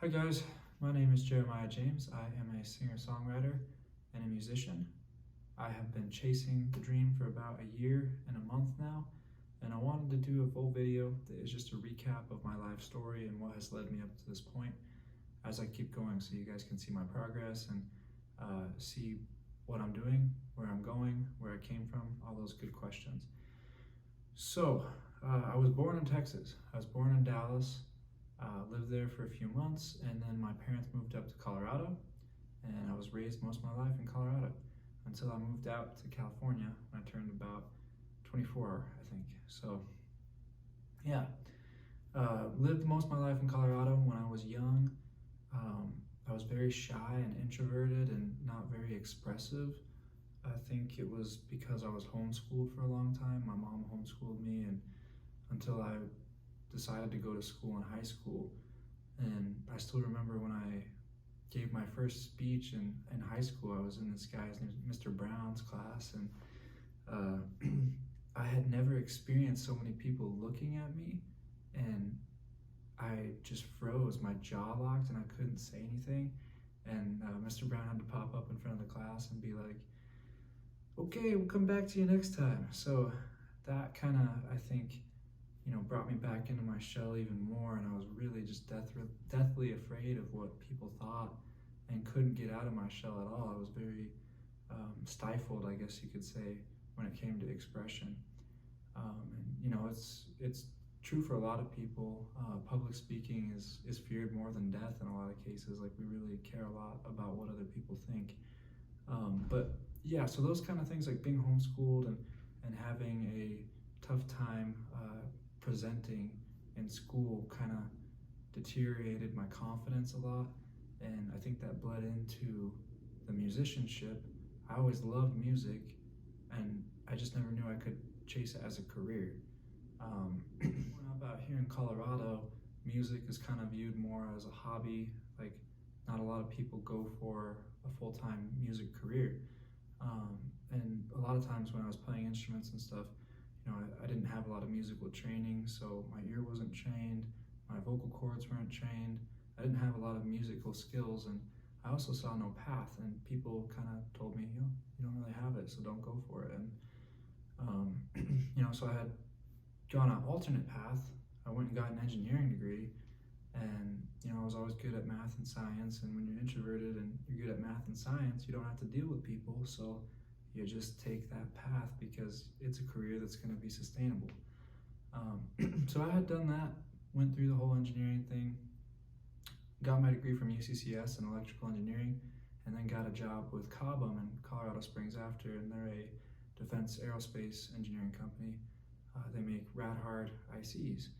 Hi guys, my name is Jeremiah James. I am a singer-songwriter and a musician. I have been chasing the dream for about a year and a month now, and I wanted to do a full video that is just a recap of my life story and what has led me up to this point as I keep going, so you guys can see my progress and see what I'm doing, where I'm going, where I came from, all those good questions. So, I was born in Texas. I was born in Dallas. Lived there for a few months, and then my parents moved up to Colorado, and I was raised most of my life in Colorado until I moved out to California when I turned about 24, I think. So, yeah, lived most of my life in Colorado. When I was young, I was very shy and introverted and not very expressive. I think it was because I was homeschooled for a long time. My mom homeschooled me, and until I decided to go to school in high school. And I still remember when I gave my first speech in high school. I was in this guy's name, Mr. Brown's class, and I had never experienced so many people looking at me, and I just froze. My jaw locked and I couldn't say anything. And Mr. Brown had to pop up in front of the class and be like, "Okay, we'll come back to you next time." So that kind of, I think, brought me back into my shell even more, and I was really just deathly afraid of what people thought and couldn't get out of my shell at all. I was very stifled, I guess you could say, when it came to expression. It's true for a lot of people. Public speaking is feared more than death in a lot of cases. Like, we really care a lot about what other people think. But yeah, so those kind of things, like being homeschooled and having a tough time presenting in school, kind of deteriorated my confidence a lot, and I think that bled into the musicianship. I always loved music, and I just never knew I could chase it as a career. Growing up out here in Colorado, music is kind of viewed more as a hobby. Like, not a lot of people go for a full-time music career. And a lot of times when I was playing instruments and stuff, I didn't have a lot of musical training, so my ear wasn't trained, my vocal cords weren't trained, I didn't have a lot of musical skills, and I also saw no path, and people kind of told me, you don't really have it, so don't go for it. And so I had gone an alternate path. I went and got an engineering degree, and I was always good at math and science, and when you're introverted and you're good at math and science, you don't have to deal with people, so you just take that path because it's a career that's going to be sustainable. So I had done that, went through the whole engineering thing, got my degree from UCCS in electrical engineering, and then got a job with Cobham in Colorado Springs after, and they're a defense aerospace engineering company. They make rad-hard ICs,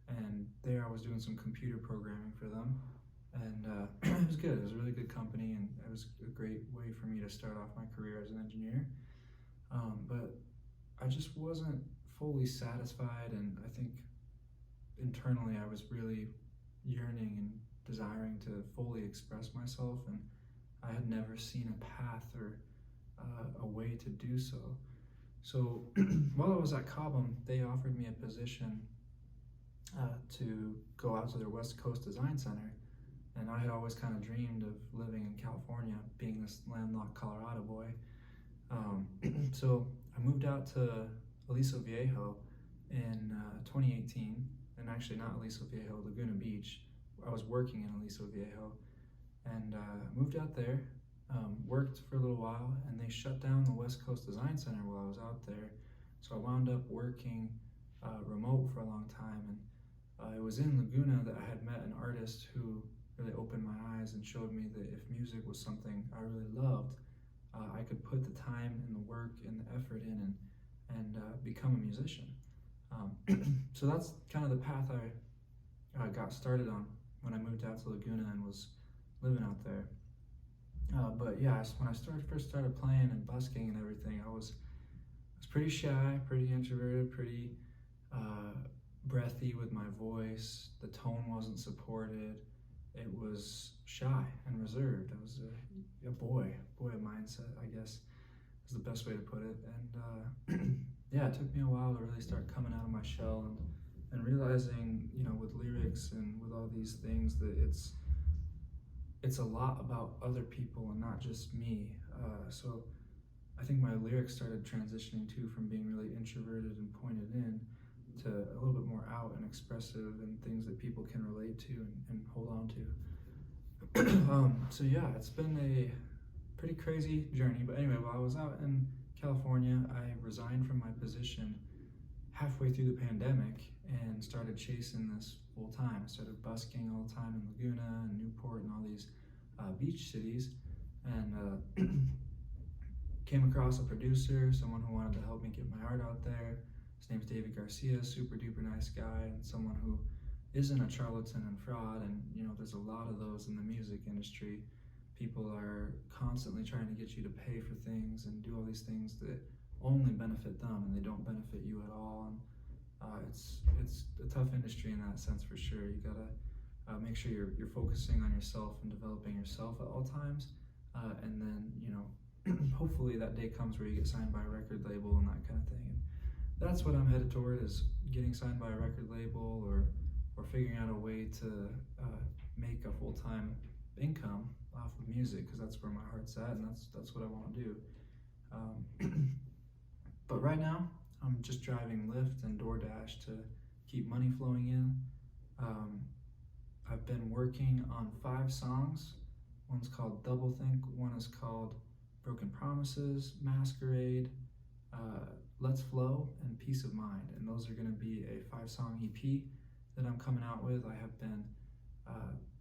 and there I was doing some computer programming for them, and it was good. It was a really good company, and it was a great way for me to start off my career as an engineer. But I just wasn't fully satisfied, and I think internally I was really yearning and desiring to fully express myself, and I had never seen a path or a way to do so. So while I was at Cobham, they offered me a position to go out to their West Coast Design Center. And I had always kind of dreamed of living in California, being this landlocked Colorado boy. So I moved out to Aliso Viejo in 2018, and actually not Aliso Viejo, Laguna Beach. I was working in Aliso Viejo, and moved out there, worked for a little while, and they shut down the West Coast Design Center while I was out there. So I wound up working remote for a long time, and it was in Laguna that I had met an artist who really opened my eyes and showed me that if music was something I really loved, I could put the time and the work and the effort in and become a musician. So that's kind of the path I got started on when I moved out to Laguna and was living out there. But yeah, when I first started playing and busking and everything, I was pretty shy, pretty introverted, pretty breathy with my voice. The tone wasn't supported. It was shy and reserved. I was a boy mindset, I guess, is the best way to put it. And yeah, it took me a while to really start coming out of my shell and realizing, with lyrics and with all these things, that it's a lot about other people and not just me. So I think my lyrics started transitioning too from being really introverted and pointed in to a little bit more out and expressive and things that people can relate to and hold on to. So yeah, it's been a pretty crazy journey. But anyway, while I was out in California, I resigned from my position halfway through the pandemic and started chasing this full time. I started busking all the time in Laguna and Newport and all these beach cities, and came across a producer, someone who wanted to help me get my art out there. His name's David Garcia, super duper nice guy, and someone who isn't a charlatan and fraud. And you know, there's a lot of those in the music industry. People are constantly trying to get you to pay for things and do all these things that only benefit them and they don't benefit you at all. And it's a tough industry in that sense for sure. You gotta make sure you're focusing on yourself and developing yourself at all times, and then you know hopefully that day comes where you get signed by a record label and that kind of thing. And that's what I'm headed toward, is getting signed by a record label or figuring out a way to make a full-time income off of music, because that's where my heart's at and that's what I want to do. But right now I'm just driving Lyft and DoorDash to keep money flowing in. I've been working on 5 songs. One's called Doublethink, one is called Broken Promises, Masquerade, Let's Flow, and Peace of Mind. And those are going to be a 5-song EP that I'm coming out with. I have been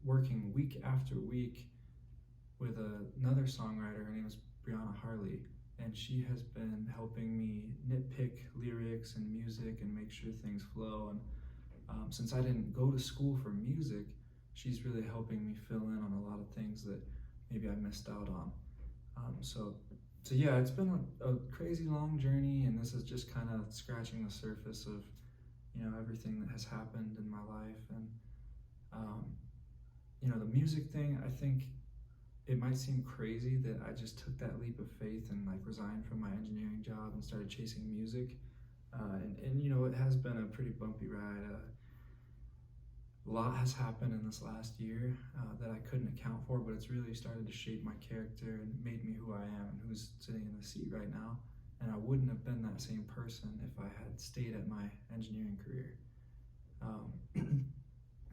working week after week with another songwriter. Her name is Brianna Harley, and she has been helping me nitpick lyrics and music and make sure things flow. And since I didn't go to school for music, she's really helping me fill in on a lot of things that maybe I missed out on. So yeah, it's been a crazy long journey, and this is just kind of scratching the surface of, you know, everything that has happened in my life. And you know, the music thing, I think it might seem crazy that I just took that leap of faith and like resigned from my engineering job and started chasing music. And you know, it has been a pretty bumpy ride. A lot has happened in this last year that I couldn't account for, but it's really started to shape my character and made me who I am and who's sitting in the seat right now. And I wouldn't have been that same person if I had stayed at my engineering career.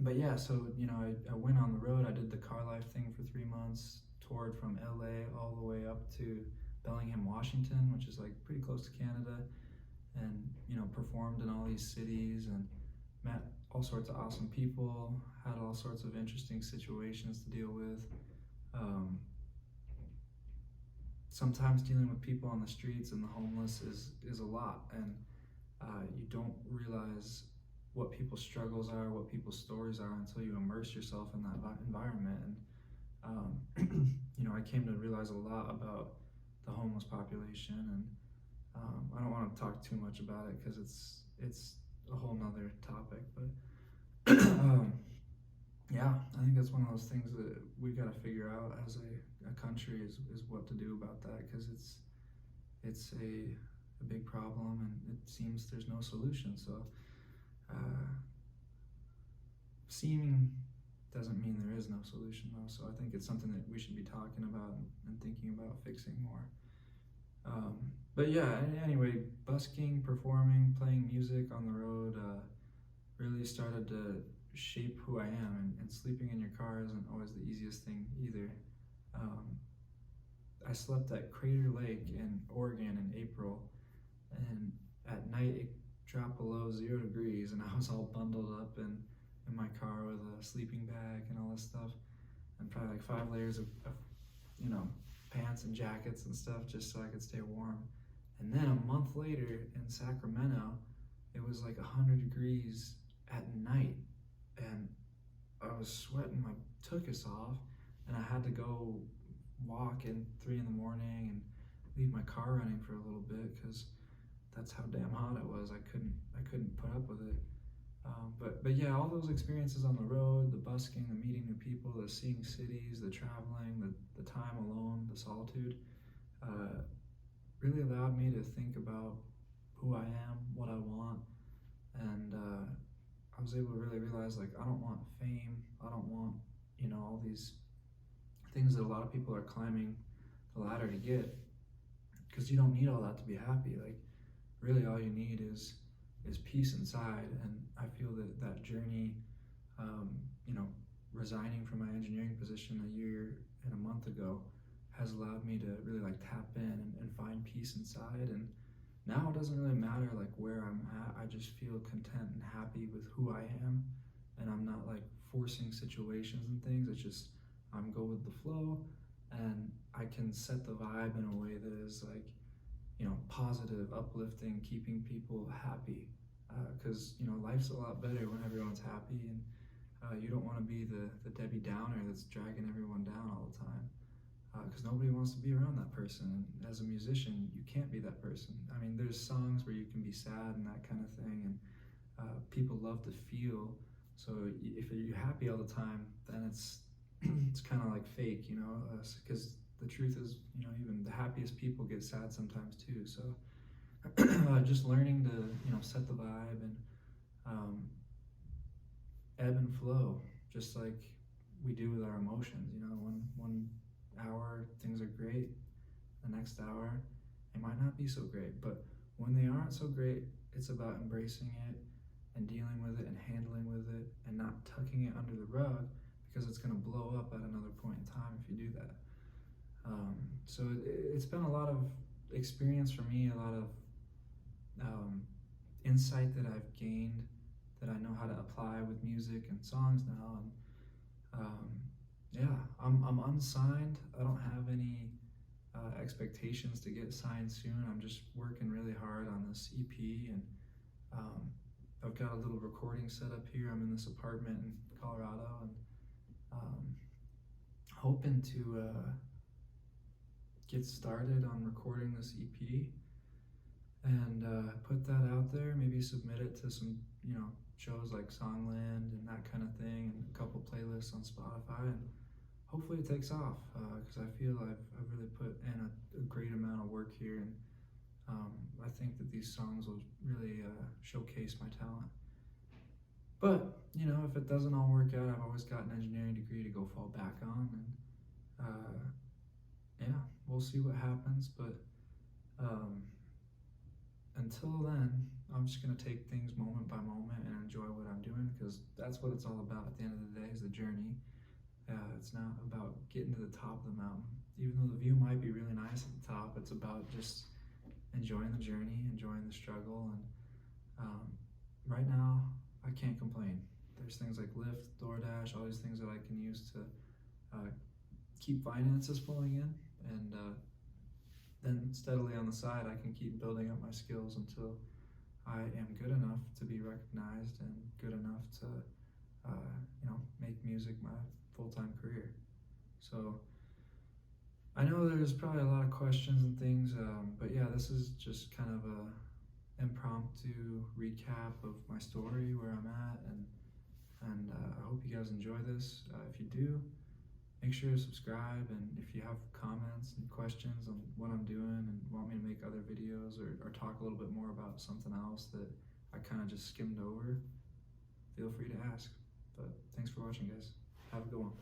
But yeah, so you know, I went on the road. I did the car life thing for 3 months, toured from LA all the way up to Bellingham, Washington, which is like pretty close to Canada, and you know, performed in all these cities and met all sorts of awesome people, had all sorts of interesting situations to deal with. Sometimes dealing with people on the streets and the homeless is a lot, and you don't realize what people's struggles are, what people's stories are, until you immerse yourself in that environment. And you know, I came to realize a lot about the homeless population, and I don't want to talk too much about it because it's a whole nother topic. But yeah, I think that's one of those things that we got to figure out as a country is what to do about that, because it's a big problem and it seems there's no solution. So seeming doesn't mean there is no solution though. So I think it's something that we should be talking about and thinking about fixing more. But yeah, anyway, busking, performing, playing music on the road really started to shape who I am, and sleeping in your car isn't always the easiest thing either. I slept at Crater Lake in Oregon in April, and at night it dropped below 0 degrees, and I was all bundled up in my car with a sleeping bag and all this stuff, and probably like 5 layers of you know, pants and jackets and stuff just so I could stay warm. And then a month later in Sacramento, it was like 100 degrees at night, and I was sweating my tuchus off, and I had to go walk in 3 in the morning and leave my car running for a little bit because that's how damn hot it was. I couldn't put up with it. But yeah, all those experiences on the road, the busking, the meeting new people, the seeing cities, the traveling, the time alone, the solitude, really allowed me to think about who I am, what I want, and I was able to really realize, like, I don't want fame, I don't want, you know, all these things that a lot of people are climbing the ladder to get, because you don't need all that to be happy. Like, really all you need is peace inside. And I feel that that journey, you know, resigning from my engineering position a year and a month ago has allowed me to really like tap in and find peace inside. And now it doesn't really matter like where I'm at. I just feel content and happy with who I am, and I'm not like forcing situations and things. It's just I'm go with the flow, and I can set the vibe in a way that is like, you know, positive, uplifting, keeping people happy. Because you know, life's a lot better when everyone's happy, and you don't want to be the Debbie Downer that's dragging everyone down all the time. Because nobody wants to be around that person. And as a musician, you can't be that person. I mean, there's songs where you can be sad and that kind of thing, and people love to feel. So if you're happy all the time, then it's it's kind of like fake, you know. Because the truth is, you know, even the happiest people get sad sometimes too. So just learning to, you know, set the vibe and ebb and flow, just like we do with our emotions. You know, one hour things are great, the next hour it might not be so great. But when they aren't so great, it's about embracing it and dealing with it and handling with it and not tucking it under the rug, because it's going to blow up at another point in time if you do that. So it's been a lot of experience for me, a lot of insight that I've gained that I know how to apply with music and songs now. And yeah, I'm unsigned. I don't have any expectations to get signed soon. I'm just working really hard on this EP, and I've got a little recording set up here. I'm in this apartment in Colorado, and hoping to get started on recording this EP and put that out there, maybe submit it to some, you know, shows like Songland and that kind of thing, and a couple playlists on Spotify, and hopefully it takes off, because I feel I've really put in a great amount of work here, and I think that these songs will really showcase my talent. But, you know, if it doesn't all work out, I've always got an engineering degree to go fall back on, and yeah, we'll see what happens. But until then, I'm just going to take things moment by moment and enjoy what I'm doing, because that's what it's all about at the end of the day, is the journey. It's not about getting to the top of the mountain. Even though the view might be really nice at the top, it's about just enjoying the journey, enjoying the struggle. And right now, I can't complain. There's things like Lyft, DoorDash, all these things that I can use to keep finances flowing in, and then steadily on the side, I can keep building up my skills until I am good enough to be recognized and good enough to, you know, make music my full-time career. So I know there's probably a lot of questions and things, but yeah, this is just kind of a impromptu recap of my story, where I'm at, and I hope you guys enjoy this. If you do, make sure to subscribe, and if you have comments and questions on what I'm doing and want me to make other videos or talk a little bit more about something else that I kind of just skimmed over, feel free to ask. But thanks for watching, guys. Have a good one.